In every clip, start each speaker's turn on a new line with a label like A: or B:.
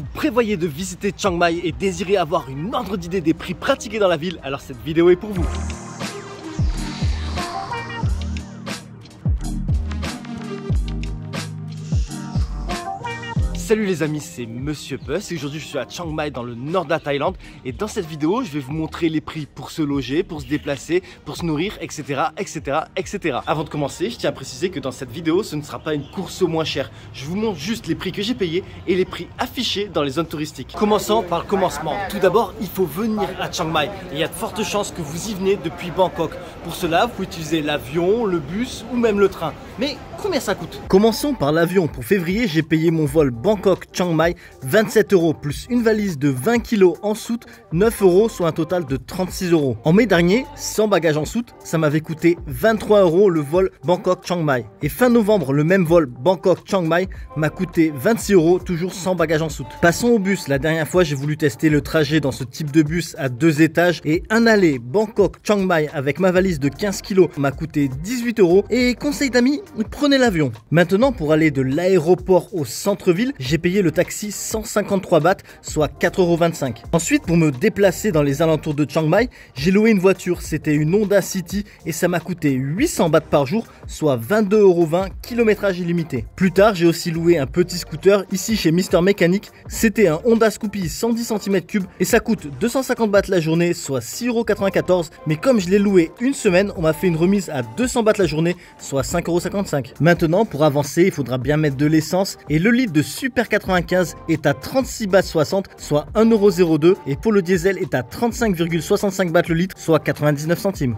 A: Vous prévoyez de visiter Chiang Mai et désirez avoir une ordre d'idée des prix pratiqués dans la ville, alors cette vidéo est pour vous. Salut les amis, c'est Monsieur Puss et aujourd'hui je suis à Chiang Mai dans le nord de la Thaïlande et dans cette vidéo je vais vous montrer les prix pour se loger, pour se déplacer, pour se nourrir, etc. etc. Avant de commencer, je tiens à préciser que dans cette vidéo ce ne sera pas une course au moins cher. Je vous montre juste les prix que j'ai payés et les prix affichés dans les zones touristiques. Commençons par le commencement. Tout d'abord, il faut venir à Chiang Mai et il y a de fortes chances que vous y venez depuis Bangkok. Pour cela, vous pouvez utiliser l'avion, le bus ou même le train. Mais combien ça coûte? Commençons par l'avion. Pour février, j'ai payé mon vol Bangkok-Chiang Mai 27 € plus une valise de 20 kg en soute, 9 €, soit un total de 36 €. En mai dernier, sans bagage en soute, ça m'avait coûté 23 € le vol Bangkok-Chiang Mai. Et fin novembre, le même vol Bangkok-Chiang Mai m'a coûté 26 €, toujours sans bagage en soute. Passons au bus. La dernière fois, j'ai voulu tester le trajet dans ce type de bus à 2 étages et un aller Bangkok-Chiang Mai avec ma valise de 15 kg m'a coûté 18 €. Et conseil d'amis, prenez l'avion. Maintenant, pour aller de l'aéroport au centre-ville, j'ai payé le taxi 153 bahts, soit 4,25 €. Ensuite, pour me déplacer dans les alentours de Chiang Mai, j'ai loué une voiture. C'était une Honda City et ça m'a coûté 800 bahts par jour, soit 22,20 €, kilométrage illimité. Plus tard, j'ai aussi loué un petit scooter ici chez Mister Mécanique. C'était un Honda Scoopy 110 cm3 et ça coûte 250 bahts la journée, soit 6,94 €. Mais comme je l'ai loué une semaine, on m'a fait une remise à 200 bahts la journée, soit 5,55 €. Maintenant, pour avancer, il faudra bien mettre de l'essence et le litre de Super 95 est à 36 bahts 60, soit 1,02 € et pour le diesel est à 35,65 bahts le litre, soit 99 centimes.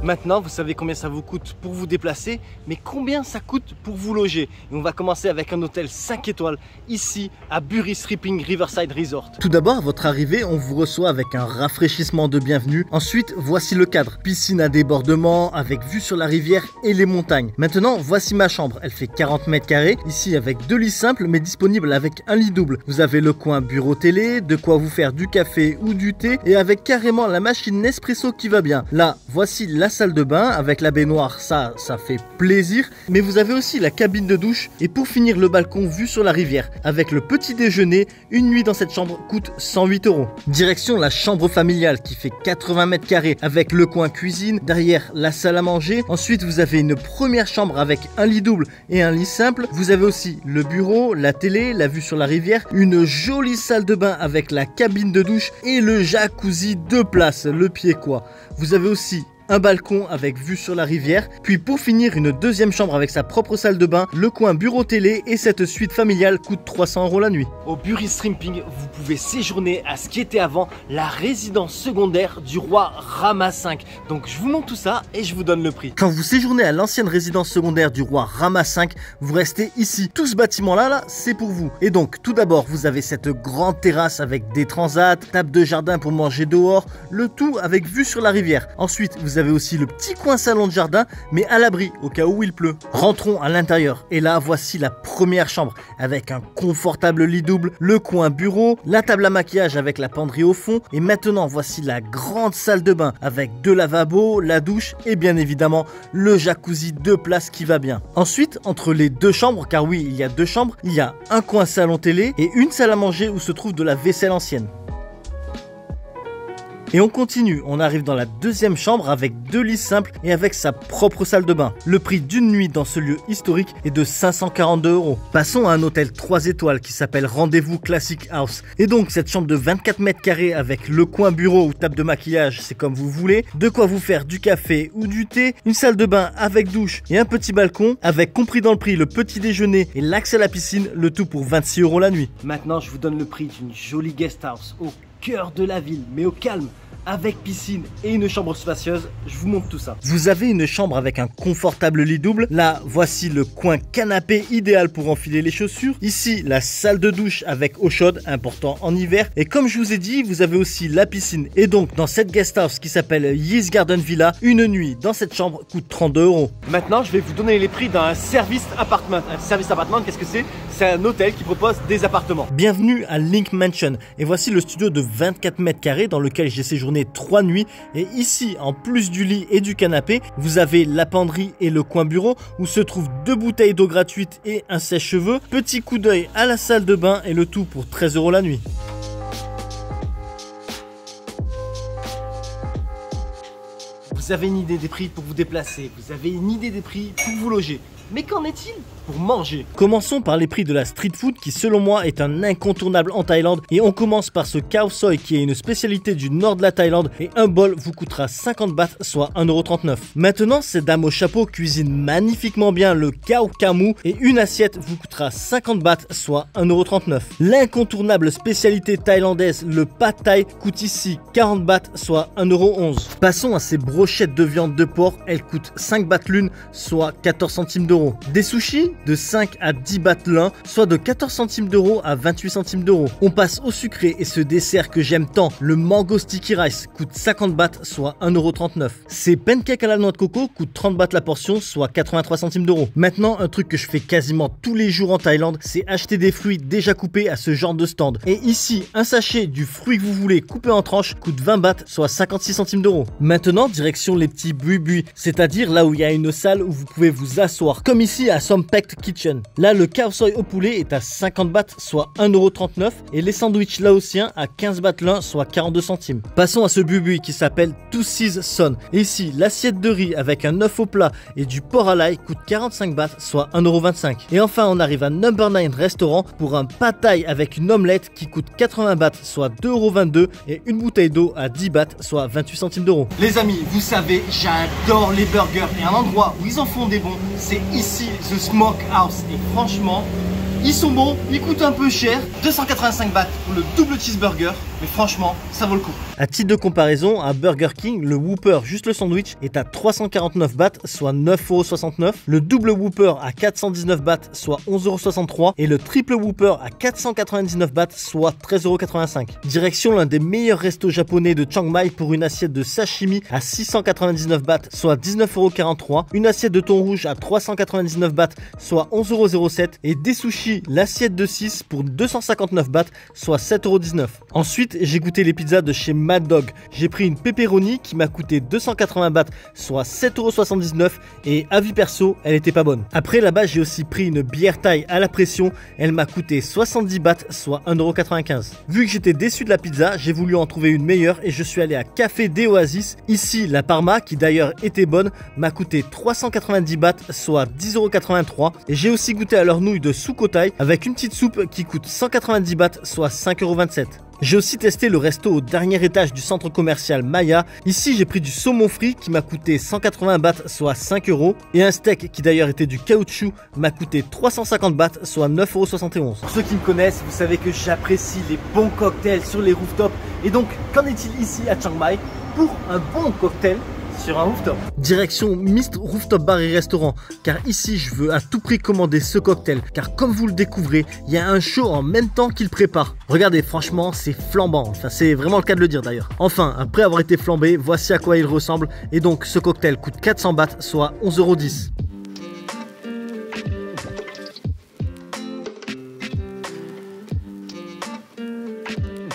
A: Maintenant, vous savez combien ça vous coûte pour vous déplacer, mais combien ça coûte pour vous loger. Et on va commencer avec un hôtel 5 étoiles, ici à Buri Sripping Riverside Resort. Tout d'abord, à votre arrivée, on vous reçoit avec un rafraîchissement de bienvenue. Ensuite, voici le cadre. Piscine à débordement, avec vue sur la rivière et les montagnes. Maintenant, voici ma chambre. Elle fait 40 mètres carrés, ici avec 2 lits simples, mais disponibles avec un lit double. Vous avez le coin bureau télé, de quoi vous faire du café ou du thé, et avec carrément la machine Nespresso qui va bien. Là, voici la salle de bain avec la baignoire, ça fait plaisir, mais vous avez aussi la cabine de douche et pour finir le balcon vue sur la rivière avec le petit déjeuner. Une nuit dans cette chambre coûte 108 €. Direction la chambre familiale qui fait 80 mètres carrés avec le coin cuisine, derrière la salle à manger. Ensuite vous avez une première chambre avec un lit double et un lit simple. Vous avez aussi le bureau, la télé, la vue sur la rivière, une jolie salle de bain avec la cabine de douche et le jacuzzi 2 places, le pied quoi. Vous avez aussi un balcon avec vue sur la rivière, puis pour finir une deuxième chambre avec sa propre salle de bain, le coin bureau télé et cette suite familiale coûte 300 € la nuit. Au Buri Sripping, vous pouvez séjourner à ce qui était avant la résidence secondaire du roi Rama V. Donc je vous montre tout ça et je vous donne le prix. Quand vous séjournez à l'ancienne résidence secondaire du roi Rama V, vous restez ici. Tout ce bâtiment là, c'est pour vous. Et donc tout d'abord, vous avez cette grande terrasse avec des transats, table de jardin pour manger dehors, le tout avec vue sur la rivière. Ensuite, vous avez aussi le petit coin salon de jardin, mais à l'abri au cas où il pleut. Rentrons à l'intérieur et là voici la première chambre avec un confortable lit double, le coin bureau, la table à maquillage avec la penderie au fond et maintenant voici la grande salle de bain avec 2 lavabos, la douche et bien évidemment le jacuzzi 2 places qui va bien. Ensuite, entre les 2 chambres, car oui il y a 2 chambres, il y a un coin salon télé et une salle à manger où se trouve de la vaisselle ancienne. Et on continue, on arrive dans la deuxième chambre avec 2 lits simples et avec sa propre salle de bain. Le prix d'une nuit dans ce lieu historique est de 542 €. Passons à un hôtel 3 étoiles qui s'appelle Rendez-vous Classic House. Et donc cette chambre de 24 mètres carrés avec le coin bureau ou table de maquillage, c'est comme vous voulez, de quoi vous faire du café ou du thé, une salle de bain avec douche et un petit balcon, avec compris dans le prix le petit déjeuner et l'accès à la piscine, le tout pour 26 € la nuit. Maintenant je vous donne le prix d'une jolie guest house au cœur de la ville, mais au calme, avec piscine et une chambre spacieuse. Je vous montre tout ça. Vous avez une chambre avec un confortable lit double. Là, voici le coin canapé idéal pour enfiler les chaussures. Ici, la salle de douche avec eau chaude, important en hiver. Et comme je vous ai dit, vous avez aussi la piscine. Et donc, dans cette guest house qui s'appelle Yis Garden Villa, une nuit dans cette chambre coûte 32 €. Maintenant, je vais vous donner les prix d'un service appartement. Un service appartement, qu'est-ce que c'est? C'est un hôtel qui propose des appartements. Bienvenue à Link Mansion. Et voici le studio de 24 mètres carrés dans lequel j'ai séjourné séjourner 3 nuits. Et ici, en plus du lit et du canapé, vous avez la penderie et le coin bureau où se trouvent 2 bouteilles d'eau gratuites et un sèche-cheveux. Petit coup d'œil à la salle de bain et le tout pour 13 € la nuit. Vous avez une idée des prix pour vous déplacer, vous avez une idée des prix pour vous loger. Mais qu'en est-il pour manger? Commençons par les prix de la street food qui selon moi est un incontournable en Thaïlande. Et on commence par ce khao soi qui est une spécialité du nord de la Thaïlande. Et un bol vous coûtera 50 bahts, soit 1,39 €. Maintenant, cette dame au chapeau cuisine magnifiquement bien le khao kamu. Et une assiette vous coûtera 50 bahts, soit 1,39 €. L'incontournable spécialité thaïlandaise, le pad thai, coûte ici 40 bahts, soit 1,11 €. Passons à ces brochettes de viande de porc. Elles coûtent 5 bahts l'une, soit 14 centimes d'euros. Des sushis de 5 à 10 bahts l'un, soit de 14 centimes d'euros à 28 centimes d'euros. On passe au sucré et ce dessert que j'aime tant, le mango sticky rice, coûte 50 bahts, soit 1,39 €. Ces pancakes à la noix de coco coûtent 30 bahts la portion, soit 83 centimes d'euros. Maintenant, un truc que je fais quasiment tous les jours en Thaïlande, c'est acheter des fruits déjà coupés à ce genre de stand. Et ici, un sachet du fruit que vous voulez coupé en tranches coûte 20 bahts, soit 56 centimes d'euros. Maintenant, direction les petits bui-bui, c'est-à-dire là où il y a une salle où vous pouvez vous asseoir. Comme ici à Sompect Kitchen. Là, le khao soi au poulet est à 50 bahts, soit 1,39 € et les sandwichs laotiens à 15 bahts l'un, soit 42 centimes. Passons à ce bui-bui qui s'appelle Tussi's Son. Et ici, l'assiette de riz avec un œuf au plat et du porc à l'ail coûte 45 bahts, soit 1,25 €. Et enfin, on arrive à Number 9 Restaurant pour un pad thai avec une omelette qui coûte 80 bahts, soit 2,22 € et une bouteille d'eau à 10 bahts, soit 28 centimes d'euros. Les amis, vous savez, j'adore les burgers et un endroit où ils en font des bons, c'est ici, The Smokehouse. Et franchement, ils sont bons, ils coûtent un peu cher, 285 bahts pour le double cheeseburger, mais franchement, ça vaut le coup. À titre de comparaison, à Burger King, le Whopper, juste le sandwich, est à 349 bahts, soit 9,69 €. Le double Whopper à 419 bahts, soit 11,63 € et le triple Whopper à 499 bahts, soit 13,85 €. Direction l'un des meilleurs restos japonais de Chiang Mai pour une assiette de sashimi à 699 bahts, soit 19,43 €. Une assiette de thon rouge à 399 bahts, soit 11,07 € et des sushis, l'assiette de 6 pour 259 bahts, soit 7,19 €. Ensuite, j'ai goûté les pizzas de chez Mad Dog. J'ai pris une pepperoni qui m'a coûté 280 bahts, soit 7,79 € et avis perso, elle était pas bonne. Après là-bas, j'ai aussi pris une bière thaï à la pression. Elle m'a coûté 70 bahts, soit 1,95 €. Vu que j'étais déçu de la pizza, j'ai voulu en trouver une meilleure et je suis allé à Café des Oasis. Ici, la Parma, qui d'ailleurs était bonne, m'a coûté 390 bahts, soit 10,83 € et j'ai aussi goûté à leur nouille de Sukhothai avec une petite soupe qui coûte 190 bahts, soit 5,27 €. J'ai aussi testé le resto au dernier étage du centre commercial Maya. Ici, j'ai pris du saumon frit qui m'a coûté 180 bahts, soit 5 € et un steak qui d'ailleurs était du caoutchouc m'a coûté 350 bahts, soit 9,71 €. Pour ceux qui me connaissent, vous savez que j'apprécie les bons cocktails sur les rooftops. Et donc, qu'en est-il ici à Chiang Mai pour un bon cocktail sur un rooftop? Direction Mist Rooftop Bar et Restaurant, car ici je veux à tout prix commander ce cocktail, car comme vous le découvrez, il y a un show en même temps qu'il prépare. Regardez, franchement c'est flambant, enfin c'est vraiment le cas de le dire d'ailleurs. Enfin, après avoir été flambé, voici à quoi il ressemble, et donc ce cocktail coûte 400 bahts, soit 11,10 €.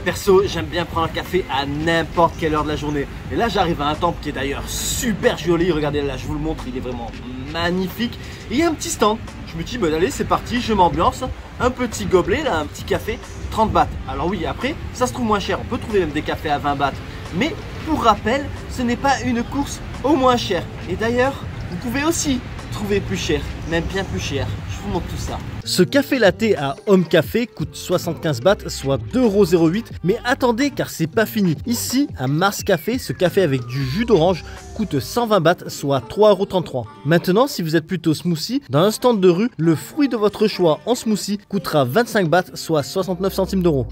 A: Perso, j'aime bien prendre un café à n'importe quelle heure de la journée. Et là, j'arrive à un temple qui est d'ailleurs super joli. Regardez là, je vous le montre, il est vraiment magnifique. Et il y a un petit stand. Je me dis, bon allez, c'est parti, je m'ambiance. Un petit gobelet, là, un petit café, 30 bahts. Alors oui, après, ça se trouve moins cher. On peut trouver même des cafés à 20 bahts. Mais pour rappel, ce n'est pas une course au moins cher. Et d'ailleurs, vous pouvez aussi trouver plus cher, même bien plus cher. Je vous montre tout ça. Ce café latte à Home Café coûte 75 bahts, soit 2,08 €. Mais attendez, car c'est pas fini. Ici, à Mars Café, ce café avec du jus d'orange coûte 120 bahts, soit 3,33 €. Maintenant, si vous êtes plutôt smoothie, dans un stand de rue, le fruit de votre choix en smoothie coûtera 25 bahts, soit 69 centimes d'euros.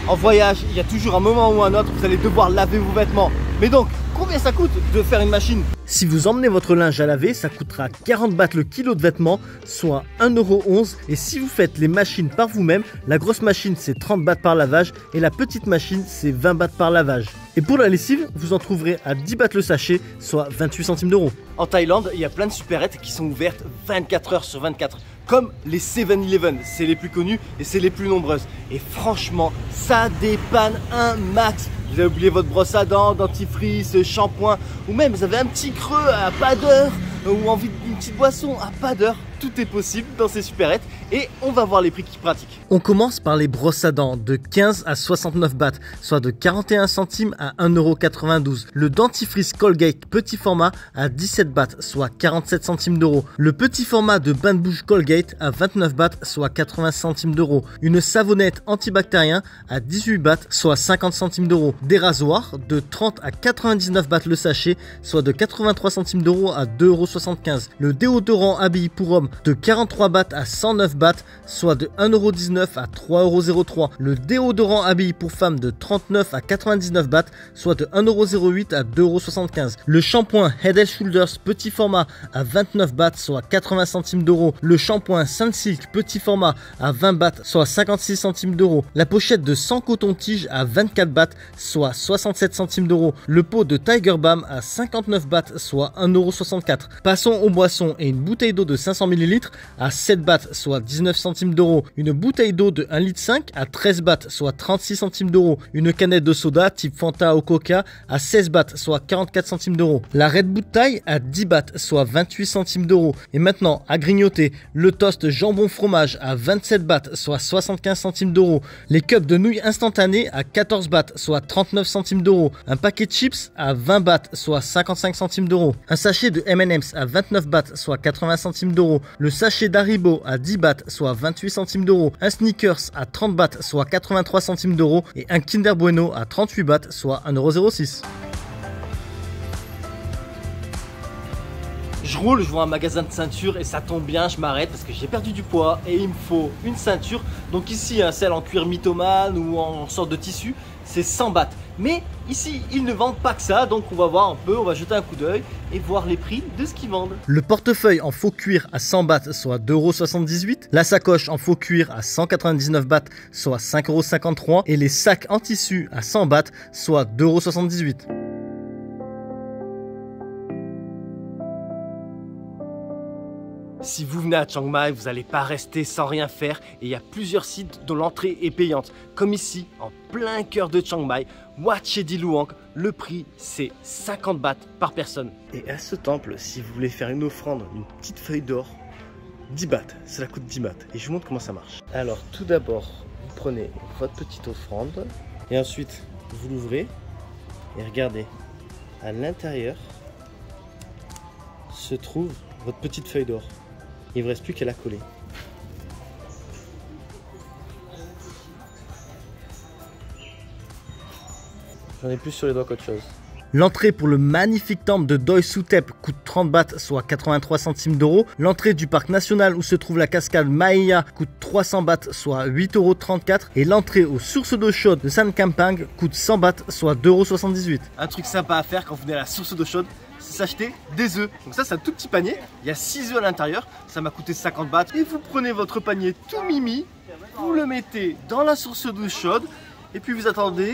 A: En voyage, il y a toujours un moment ou un autre, vous allez devoir laver vos vêtements. Mais donc, combien ça coûte de faire une machine? Si vous emmenez votre linge à laver, ça coûtera 40 bahts le kilo de vêtements, soit 1,11 €. Et si vous faites les machines par vous-même, la grosse machine c'est 30 bahts par lavage et la petite machine c'est 20 bahts par lavage. Et pour la lessive, vous en trouverez à 10 bahts le sachet, soit 28 centimes d'euros. En Thaïlande, il y a plein de supérettes qui sont ouvertes 24 heures sur 24. comme les 7-Eleven. C'est les plus connus et c'est les plus nombreuses. Et franchement, ça dépanne un max. Vous avez oublié votre brosse à dents, dentifrice, shampoing, ou même vous avez un petit creux à pas d'heure, ou envie d'une petite boisson à pas d'heure. Tout est possible dans ces supérettes et on va voir les prix qui pratiquent. On commence par les brosses à dents de 15 à 69 bahts, soit de 41 centimes à 1,92 €. Le dentifrice Colgate petit format à 17 bahts, soit 47 centimes d'euros. Le petit format de bain de bouche Colgate à 29 bahts, soit 80 centimes d'euros. Une savonnette antibactérien à 18 bahts, soit 50 centimes d'euros. Des rasoirs de 30 à 99 bahts le sachet, soit de 83 centimes d'euros à 2,75 €. Le déodorant Abby pour homme de 43 bahts à 109 bahts, soit de 1,19 € à 3,03 €. Le déodorant Abby pour femmes de 39 à 99 bahts, soit de 1,08 € à 2,75 €. Le shampoing Head & Shoulders petit format à 29 bahts, soit 80 centimes d'euros. Le shampoing Sunsilk petit format à 20 bahts, soit 56 centimes d'euros. La pochette de 100 coton-tige à 24 bahts, soit 67 centimes d'euros. Le pot de Tiger Balm à 59 bahts, soit 1,64 €. Passons aux boissons et une bouteille d'eau de 500 ml à 7 bahts, soit 19 centimes d'euros. Une bouteille d'eau de 1,5 litre à 13 bahts, soit 36 centimes d'euros. Une canette de soda type Fanta ou Coca à 16 bahts, soit 44 centimes d'euros. La Red Bull taille à 10 bahts, soit 28 centimes d'euros. Et maintenant, à grignoter, le toast jambon fromage à 27 bahts, soit 75 centimes d'euros. Les cups de nouilles instantanées à 14 bahts, soit 39 centimes d'euros. Un paquet de chips à 20 bahts, soit 55 centimes d'euros. Un sachet de M&M's à 29 bahts, soit 80 centimes d'euros. Le sachet d'Haribo à 10 bahts, soit 28 centimes d'euros. Un Snickers à 30 bahts, soit 83 centimes d'euros. Et un Kinder Bueno à 38 bahts, soit 1,06 €. Je roule, je vois un magasin de ceinture et ça tombe bien, je m'arrête parce que j'ai perdu du poids et il me faut une ceinture. Donc ici, celle en cuir mythomane ou en sorte de tissu, c'est 100 bahts. Mais ici, ils ne vendent pas que ça, donc on va voir un peu, on va jeter un coup d'œil et voir les prix de ce qu'ils vendent. Le portefeuille en faux cuir à 100 bahts, soit 2,78 €. La sacoche en faux cuir à 199 bahts, soit 5,53 €. Et les sacs en tissu à 100 bahts, soit 2,78 €. Si vous venez à Chiang Mai, vous n'allez pas rester sans rien faire et il y a plusieurs sites dont l'entrée est payante. Comme ici, en plein cœur de Chiang Mai, Wat Chedi Luang, le prix c'est 50 bahts par personne. Et à ce temple, si vous voulez faire une offrande, une petite feuille d'or, 10 bahts, cela coûte 10 bahts. Et je vous montre comment ça marche. Alors tout d'abord, vous prenez votre petite offrande et ensuite vous l'ouvrez et regardez, à l'intérieur se trouve votre petite feuille d'or. Il ne vous reste plus qu'à la coller. J'en ai plus sur les doigts qu'autre chose. L'entrée pour le magnifique temple de Doi Suthep coûte 30 bahts, soit 83 centimes d'euros. L'entrée du parc national où se trouve la cascade Maia coûte 300 bahts, soit 8,34 €. Et l'entrée aux sources d'eau chaude de San Kampang coûte 100 bahts, soit 2,78 €. Un truc sympa à faire quand vous venez à la source d'eau chaude, c'est s'acheter des œufs. Donc ça, c'est un tout petit panier. Il y a 6 œufs à l'intérieur. Ça m'a coûté 50 bahts. Et vous prenez votre panier tout mimi, vous le mettez dans la source d'eau chaude et puis vous attendez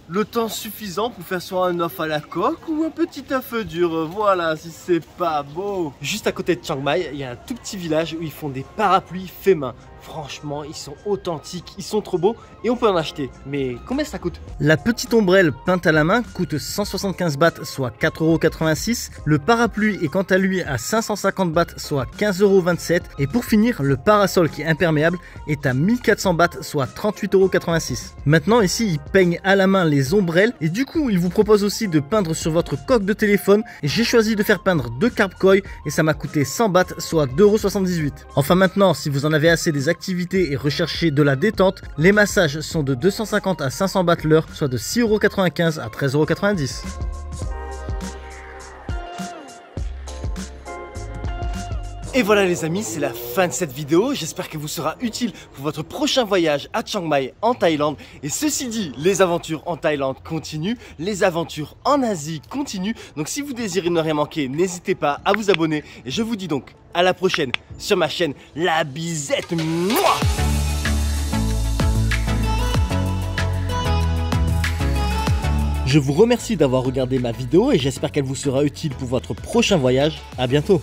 A: le temps suffisant pour faire soit un œuf à la coque ou un petit œuf dur. Voilà, si c'est pas beau. Juste à côté de Chiang Mai, il y a un tout petit village où ils font des parapluies faits main. Franchement, ils sont authentiques, ils sont trop beaux et on peut en acheter. Mais combien ça coûte? La petite ombrelle peinte à la main coûte 175 bahts, soit 4,86 €. Le parapluie est quant à lui à 550 bahts, soit 15,27 €. Et pour finir, le parasol qui est imperméable est à 1400 bahts, soit 38,86 €. Maintenant ici, ils peignent à la main les ombrelles et du coup, ils vous proposent aussi de peindre sur votre coque de téléphone. Et j'ai choisi de faire peindre 2 carpe koi et ça m'a coûté 100 bahts, soit 2,78 €. Enfin maintenant, si vous en avez assez des activités et recherchez de la détente, les massages sont de 250 à 500 bahts l'heure, soit de 6,95 € à 13,90 €. Et voilà les amis, c'est la fin de cette vidéo. J'espère qu'elle vous sera utile pour votre prochain voyage à Chiang Mai en Thaïlande. Et ceci dit, les aventures en Thaïlande continuent, les aventures en Asie continuent. Donc si vous désirez ne rien manquer, n'hésitez pas à vous abonner. Et je vous dis donc à la prochaine sur ma chaîne La Bizette. Mouah! Je vous remercie d'avoir regardé ma vidéo et j'espère qu'elle vous sera utile pour votre prochain voyage. À bientôt.